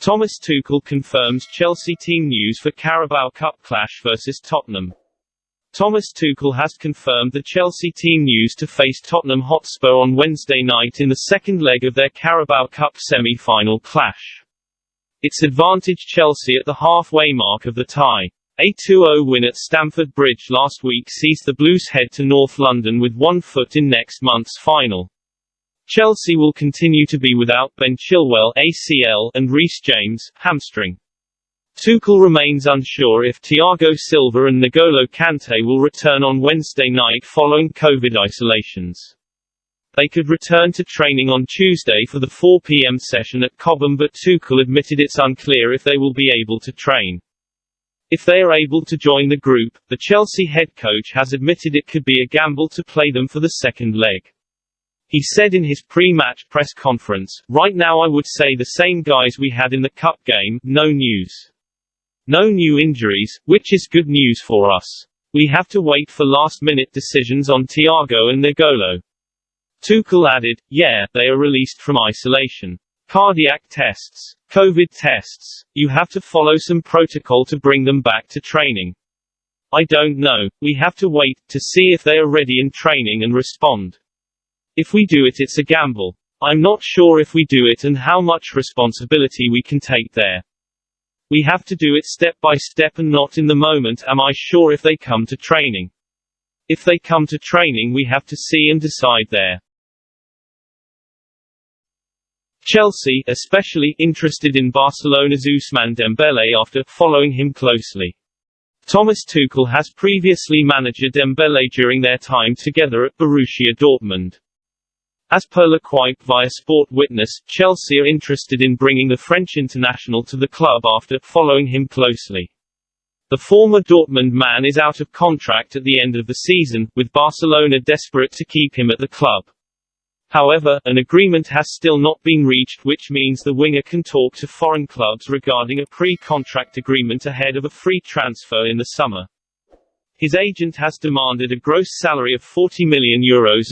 Thomas Tuchel confirms Chelsea team news for Carabao Cup clash versus Tottenham. Thomas Tuchel has confirmed the Chelsea team news to face Tottenham Hotspur on Wednesday night in the second leg of their Carabao Cup semi-final clash. It's advantaged Chelsea at the halfway mark of the tie. A 2-0 win at Stamford Bridge last week sees the Blues head to North London with one foot in next month's final. Chelsea will continue to be without Ben Chilwell (ACL) and Reece James (hamstring). Tuchel remains unsure if Thiago Silva and N'Golo Kante will return on Wednesday night following COVID isolations. They could return to training on Tuesday for the 4 p.m. session at Cobham, but Tuchel admitted it's unclear if they will be able to train. If they are able to join the group, the Chelsea head coach has admitted it could be a gamble to play them for the second leg. He said in his pre-match press conference, "Right now I would say the same guys we had in the cup game, no news. No new injuries, which is good news for us. We have to wait for last-minute decisions on Thiago and N'Golo." Tuchel added, "Yeah, they are released from isolation. Cardiac tests, COVID tests, you have to follow some protocol to bring them back to training. I don't know, we have to wait, to see if they are ready in training and respond. If we do it, it's a gamble. I'm not sure if we do it and how much responsibility we can take there. We have to do it step by step and not in the moment. Am I sure if they come to training? If they come to training, we have to see and decide there." Chelsea, especially interested in Barcelona's Ousmane Dembele after following him closely. Thomas Tuchel has previously managed Dembele during their time together at Borussia Dortmund. As per L'Equipe via Sport Witness, Chelsea are interested in bringing the French international to the club after following him closely. The former Dortmund man is out of contract at the end of the season, with Barcelona desperate to keep him at the club. However, an agreement has still not been reached, which means the winger can talk to foreign clubs regarding a pre-contract agreement ahead of a free transfer in the summer. His agent has demanded a gross salary of €40 million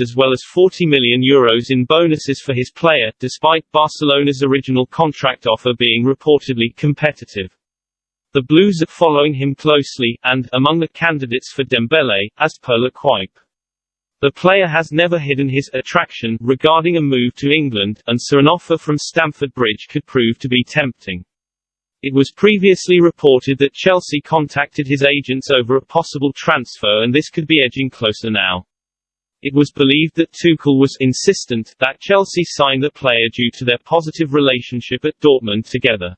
as well as €40 million in bonuses for his player, despite Barcelona's original contract offer being reportedly competitive. The Blues are following him closely, and among the candidates for Dembele, as per L'Equipe. The player has never hidden his attraction regarding a move to England, and so an offer from Stamford Bridge could prove to be tempting. It was previously reported that Chelsea contacted his agents over a possible transfer, and this could be edging closer now. It was believed that Tuchel was insistent that Chelsea sign the player due to their positive relationship at Dortmund together.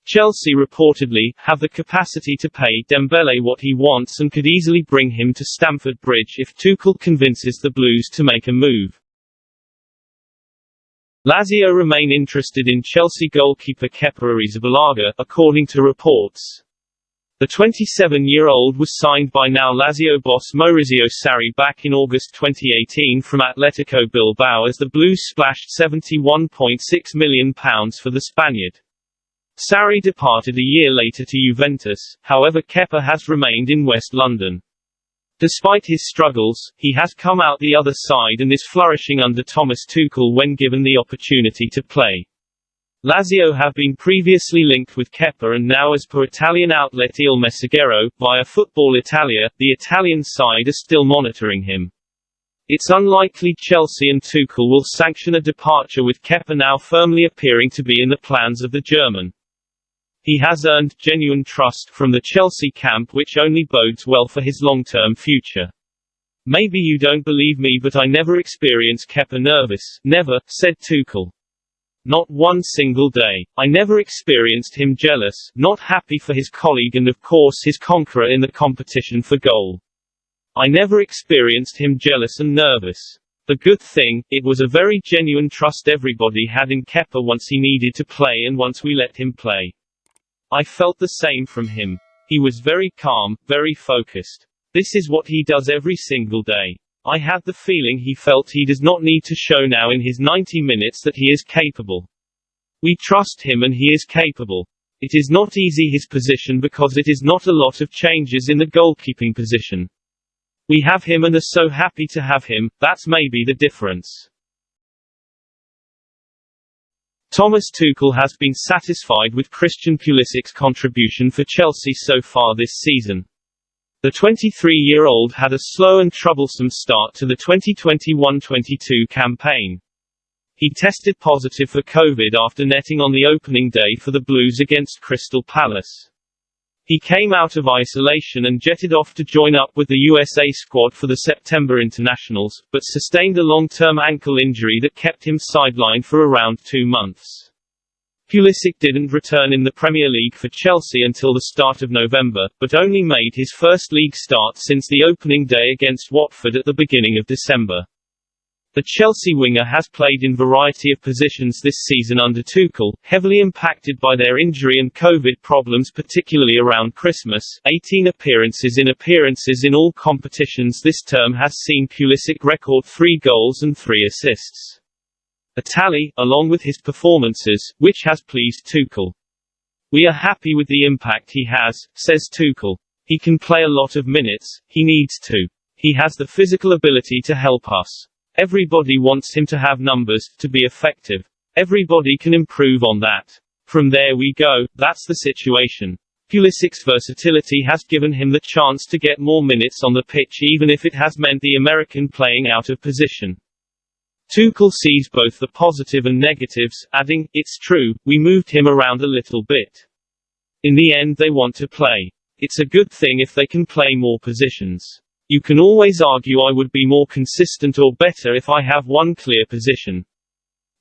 Chelsea reportedly have the capacity to pay Dembele what he wants and could easily bring him to Stamford Bridge if Tuchel convinces the Blues to make a move. Lazio remain interested in Chelsea goalkeeper Kepa Arrizabalaga, according to reports. The 27-year-old was signed by now Lazio boss Maurizio Sarri back in August 2018 from Atletico Bilbao as the Blues splashed £71.6 million for the Spaniard. Sarri departed a year later to Juventus, however Kepa has remained in West London. Despite his struggles, he has come out the other side and is flourishing under Thomas Tuchel when given the opportunity to play. Lazio have been previously linked with Kepa, and now, as per Italian outlet Il Messaggero, via Football Italia, the Italian side are still monitoring him. It's unlikely Chelsea and Tuchel will sanction a departure, with Kepa now firmly appearing to be in the plans of the German. He has earned genuine trust from the Chelsea camp, which only bodes well for his long-term future. "Maybe you don't believe me, but I never experienced Kepa nervous, never," said Tuchel. "Not one single day. I never experienced him jealous, not happy for his colleague and of course his conqueror in the competition for goal. I never experienced him jealous and nervous. The good thing, it was a very genuine trust everybody had in Kepa once he needed to play and once we let him play. I felt the same from him. He was very calm, very focused. This is what he does every single day. I had the feeling he felt he does not need to show now in his 90 minutes that he is capable. We trust him and he is capable. It is not easy his position because it is not a lot of changes in the goalkeeping position. We have him and are so happy to have him, that's maybe the difference." Thomas Tuchel has been satisfied with Christian Pulisic's contribution for Chelsea so far this season. The 23-year-old had a slow and troublesome start to the 2021-22 campaign. He tested positive for COVID after netting on the opening day for the Blues against Crystal Palace. He came out of isolation and jetted off to join up with the USA squad for the September internationals, but sustained a long-term ankle injury that kept him sidelined for around 2 months. Pulisic didn't return in the Premier League for Chelsea until the start of November, but only made his first league start since the opening day against Watford at the beginning of December. The Chelsea winger has played in a variety of positions this season under Tuchel, heavily impacted by their injury and COVID problems, particularly around Christmas. 18 appearances in all competitions this term has seen Pulisic record 3 goals and 3 assists. A tally, along with his performances, which has pleased Tuchel. "We are happy with the impact he has," says Tuchel. "He can play a lot of minutes, he needs to. He has the physical ability to help us. Everybody wants him to have numbers, to be effective. Everybody can improve on that. From there we go, that's the situation." Pulisic's versatility has given him the chance to get more minutes on the pitch, even if it has meant the American playing out of position. Tuchel sees both the positive and negatives, adding, "It's true, we moved him around a little bit. In the end they want to play. It's a good thing if they can play more positions. You can always argue I would be more consistent or better if I have one clear position.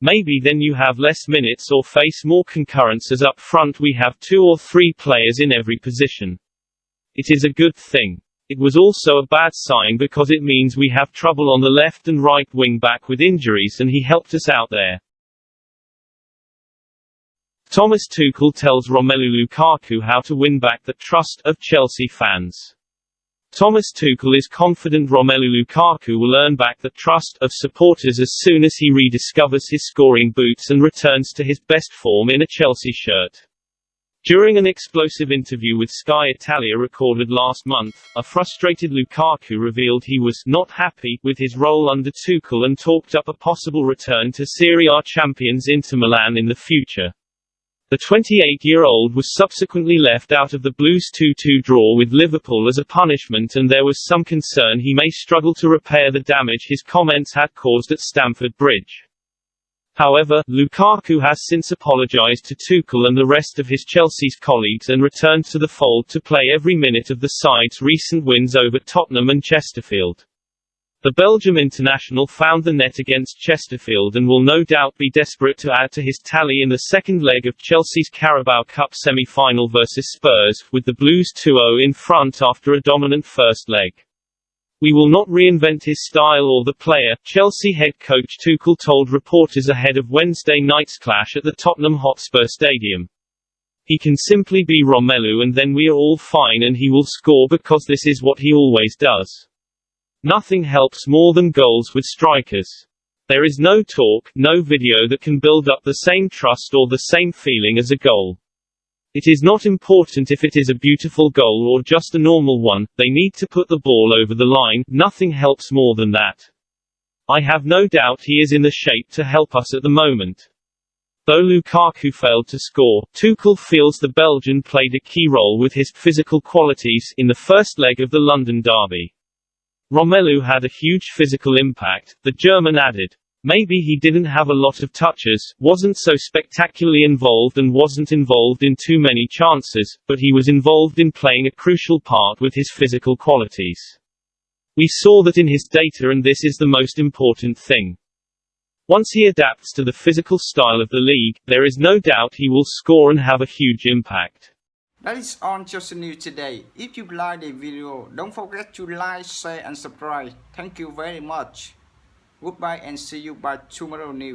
Maybe then you have less minutes or face more concurrence, as up front we have 2 or 3 players in every position. It is a good thing. It was also a bad sign because it means we have trouble on the left and right wing back with injuries, and he helped us out there." Thomas Tuchel tells Romelu Lukaku how to win back the trust of Chelsea fans. Thomas Tuchel is confident Romelu Lukaku will earn back the trust of supporters as soon as he rediscovers his scoring boots and returns to his best form in a Chelsea shirt. During an explosive interview with Sky Italia recorded last month, a frustrated Lukaku revealed he was not happy with his role under Tuchel and talked up a possible return to Serie A champions Inter Milan in the future. The 28-year-old was subsequently left out of the Blues' 2-2 draw with Liverpool as a punishment, and there was some concern he may struggle to repair the damage his comments had caused at Stamford Bridge. However, Lukaku has since apologised to Tuchel and the rest of his Chelsea's colleagues and returned to the fold to play every minute of the side's recent wins over Tottenham and Chesterfield. The Belgium international found the net against Chesterfield and will no doubt be desperate to add to his tally in the second leg of Chelsea's Carabao Cup semi-final versus Spurs, with the Blues 2-0 in front after a dominant first leg. "We will not reinvent his style or the player," Chelsea head coach Tuchel told reporters ahead of Wednesday night's clash at the Tottenham Hotspur Stadium. "He can simply be Romelu and then we are all fine, and he will score because this is what he always does. Nothing helps more than goals with strikers. There is no talk, no video that can build up the same trust or the same feeling as a goal. It is not important if it is a beautiful goal or just a normal one, they need to put the ball over the line, nothing helps more than that. I have no doubt he is in the shape to help us at the moment." Though Lukaku failed to score, Tuchel feels the Belgian played a key role with his physical qualities in the first leg of the London derby. "Romelu had a huge physical impact," the German added. "Maybe he didn't have a lot of touches, wasn't so spectacularly involved and wasn't involved in too many chances, but he was involved in playing a crucial part with his physical qualities. We saw that in his data, and this is the most important thing. Once he adapts to the physical style of the league, there is no doubt he will score and have a huge impact." That is on Chelsea News today. If you like the video, don't forget to like, share and subscribe. Thank you very much. Goodbye and see you by tomorrow news.